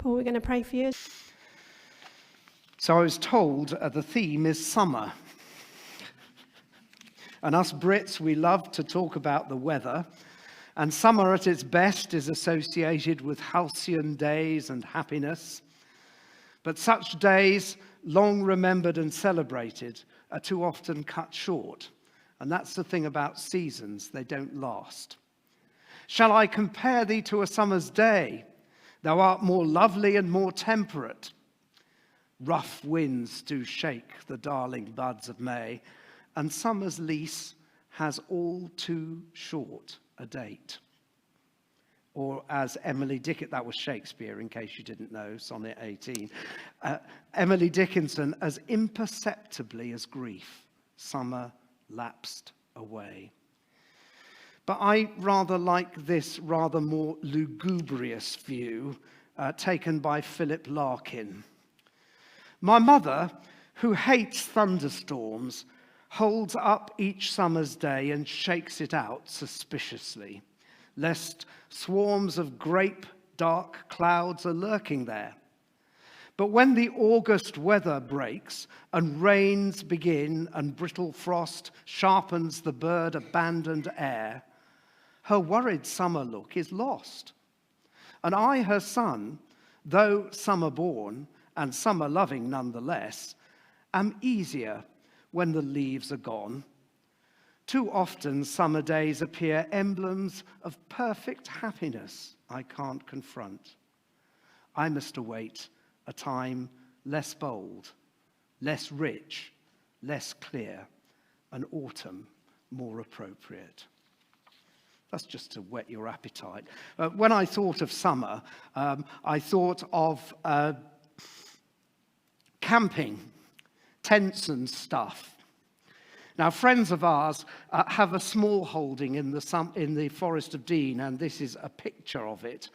Paul, we're going to pray for you. So I was told the theme is summer. And us Brits, we love to talk about the weather. And summer at its best is associated with halcyon days and happiness. But such days, long remembered and celebrated, are too often cut short. And that's the thing about seasons, they don't last. Shall I compare thee to a summer's day? Thou art more lovely and more temperate. Rough winds do shake the darling buds of May, and summer's lease has all too short a date. Or as Emily Dickinson, that was Shakespeare in case you didn't know, Sonnet 18. Emily Dickinson, as imperceptibly as grief, summer lapsed away. But I rather like this rather more lugubrious view taken by Philip Larkin. My mother, who hates thunderstorms, holds up each summer's day and shakes it out suspiciously, lest swarms of grape dark clouds are lurking there. But when the August weather breaks and rains begin and brittle frost sharpens the bird-abandoned air, her worried summer look is lost. And I, her son, though summer-born and summer-loving nonetheless, am easier when the leaves are gone. Too often summer days appear emblems of perfect happiness I can't confront. I must await a time less bold, less rich, less clear, an autumn more appropriate. That's just to whet your appetite. When I thought of summer, I thought of camping, tents and stuff. Now, friends of ours have a small holding in the Forest of Dean, and this is a picture of it.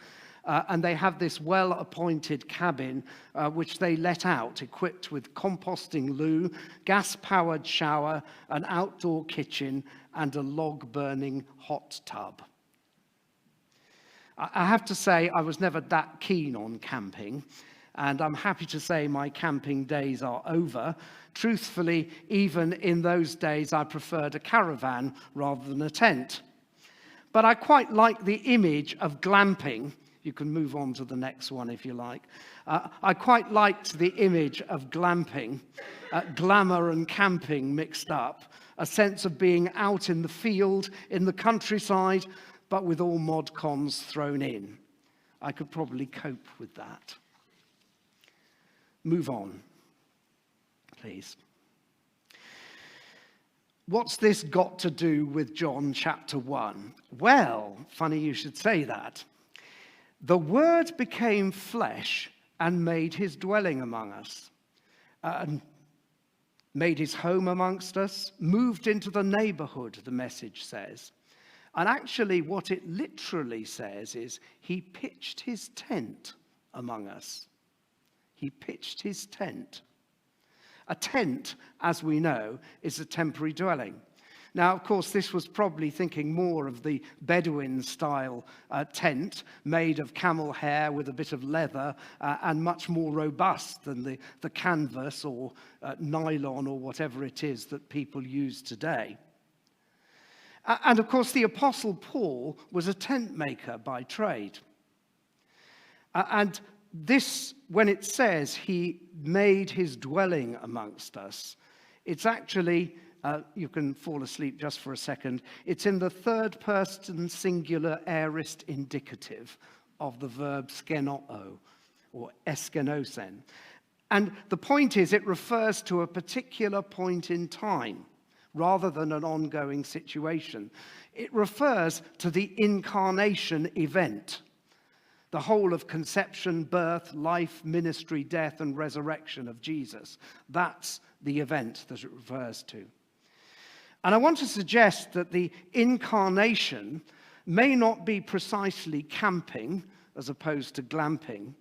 And they have this well-appointed cabin which they let out, equipped with composting loo, gas-powered shower, an outdoor kitchen, and a log-burning hot tub. I have to say I was never that keen on camping, and I'm happy to say my camping days are over. Truthfully, even in those days, I preferred a caravan rather than a tent. But I quite like the image of glamping. You can move on to the next one if you like. I quite liked the image of glamping, glamour and camping mixed up, a sense of being out in the field, in the countryside, but with all mod cons thrown in. I could probably cope with that. Move on, please. What's this got to do with John chapter 1? Well, funny you should say that. The Word became flesh and made his dwelling among us, made his home amongst us, moved into the neighborhood, the message says. And actually what it literally says is he pitched his tent among us. He pitched his tent. A tent, as we know, is a temporary dwelling. Now, of course, this was probably thinking more of the Bedouin-style tent made of camel hair with a bit of leather and much more robust than the canvas or nylon or whatever it is that people use today. And, of course, the Apostle Paul was a tent maker by trade. And this, when it says he made his dwelling amongst us, it's actually... you can fall asleep just for a second. It's in the third person singular aorist indicative of the verb skenoo, or eskenosen. And the point is, it refers to a particular point in time, rather than an ongoing situation. It refers to the incarnation event, the whole of conception, birth, life, ministry, death, and resurrection of Jesus. That's the event that it refers to. And I want to suggest that the incarnation may not be precisely camping as opposed to glamping,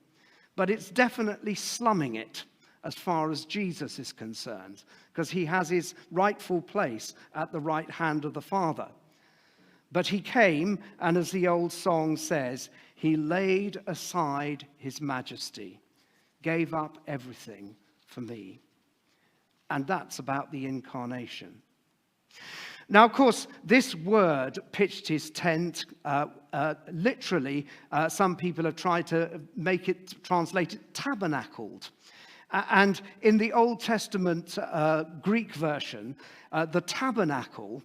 but it's definitely slumming it as far as Jesus is concerned, because he has his rightful place at the right hand of the Father. But he came, and as the old song says, he laid aside his majesty, gave up everything for me. And that's about the incarnation. Now, of course, this word, pitched his tent, literally, some people have tried to make it, translate it, tabernacled. And in the Old Testament Greek version, the tabernacle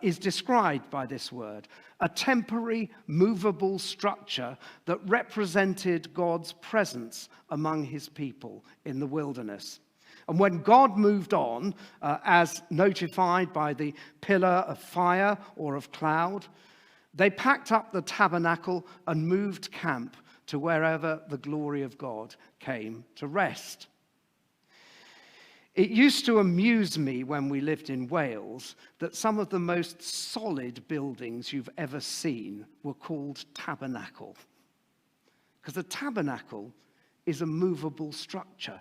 is described by this word, a temporary, movable structure that represented God's presence among his people in the wilderness. And when God moved on, as notified by the pillar of fire or of cloud, they packed up the tabernacle and moved camp to wherever the glory of God came to rest. It used to amuse me when we lived in Wales that some of the most solid buildings you've ever seen were called tabernacle. Because a tabernacle is a movable structure.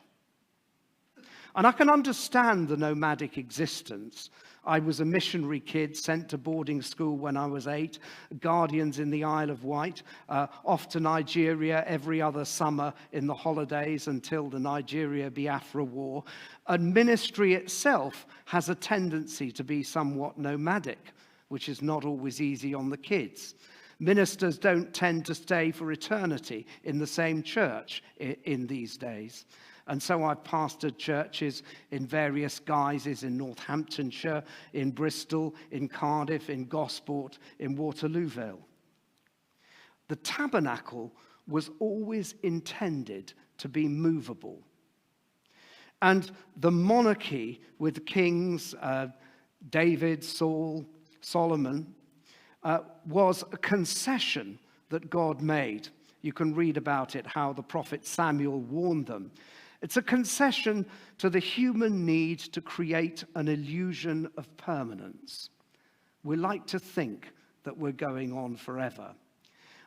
And I can understand the nomadic existence. I was a missionary kid sent to boarding school when I was 8, guardians in the Isle of Wight, off to Nigeria every other summer in the holidays until the Nigeria-Biafra war. And ministry itself has a tendency to be somewhat nomadic, which is not always easy on the kids. Ministers don't tend to stay for eternity in the same church in these days. And so I've pastored churches in various guises in Northamptonshire, in Bristol, in Cardiff, in Gosport, in Waterlooville. The tabernacle was always intended to be movable. And the monarchy with kings, David, Saul, Solomon, was a concession that God made. You can read about it, how the prophet Samuel warned them. It's a concession to the human need to create an illusion of permanence. We like to think that we're going on forever.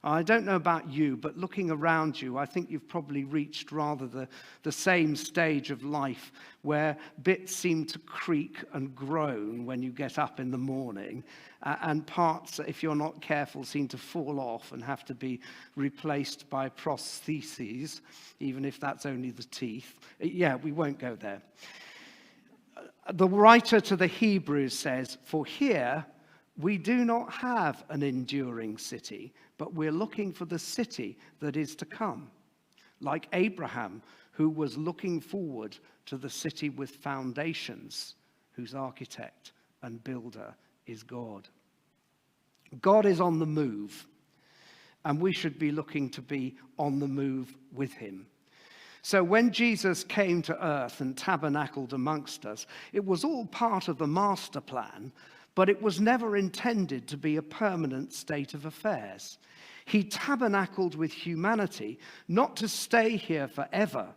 I don't know about you, but looking around you, I think you've probably reached rather the same stage of life where bits seem to creak and groan when you get up in the morning, and parts, if you're not careful, seem to fall off and have to be replaced by prostheses, even if that's only the teeth. Yeah, we won't go there. The writer to the Hebrews says, "For here we do not have an enduring city, but we're looking for the city that is to come." Like Abraham, who was looking forward to the city with foundations, whose architect and builder is God. God is on the move, and we should be looking to be on the move with him. So when Jesus came to earth and tabernacled amongst us, it was all part of the master plan, but it was never intended to be a permanent state of affairs. He tabernacled with humanity, not to stay here forever,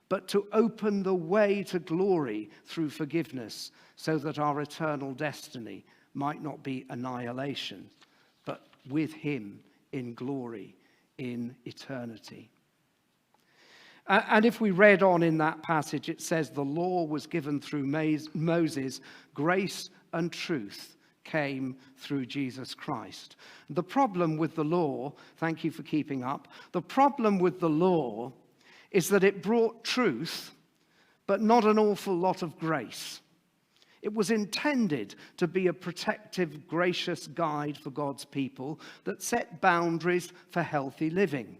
but to open the way to glory through forgiveness, so that our eternal destiny might not be annihilation, but with him in glory in eternity. And if we read on in that passage, it says the law was given through Moses, grace and truth came through Jesus Christ. The problem with the law, thank you for keeping up, the problem with the law is that it brought truth, but not an awful lot of grace. It was intended to be a protective, gracious guide for God's people that set boundaries for healthy living.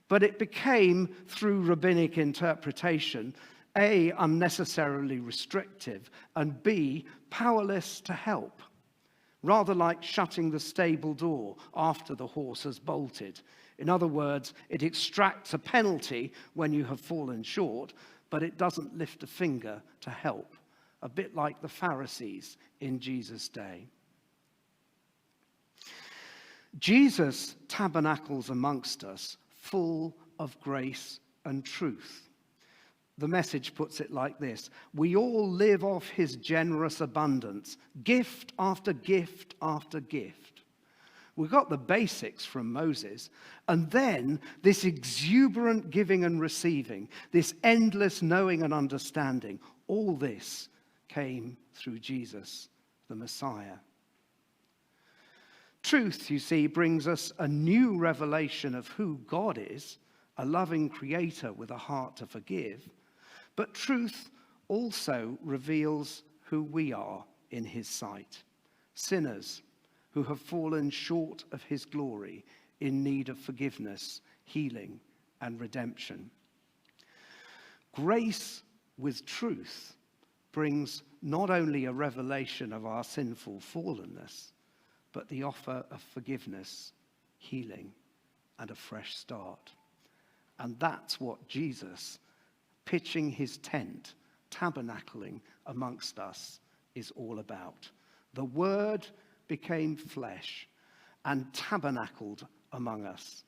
But it became, through rabbinic interpretation, A, unnecessarily restrictive, and B, powerless to help. Rather like shutting the stable door after the horse has bolted. In other words, it extracts a penalty when you have fallen short, but it doesn't lift a finger to help. A bit like the Pharisees in Jesus' day. Jesus tabernacles amongst us, full of grace and truth. The Message puts it like this: we all live off his generous abundance, gift after gift after gift. We got the basics from Moses, and then this exuberant giving and receiving, this endless knowing and understanding, all this came through Jesus, the Messiah. Truth, you see, brings us a new revelation of who God is, a loving creator with a heart to forgive. But truth also reveals who we are in his sight, sinners who have fallen short of his glory, in need of forgiveness, healing, and redemption. Grace with truth brings not only a revelation of our sinful fallenness, but the offer of forgiveness, healing, and a fresh start. And that's what Jesus, pitching his tent, tabernacling amongst us, is all about. The Word became flesh and tabernacled among us,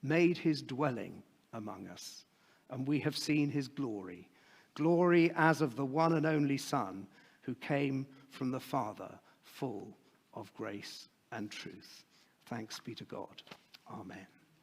made his dwelling among us, and we have seen his glory, glory as of the one and only Son who came from the Father, full of grace and truth. Thanks be to God. Amen.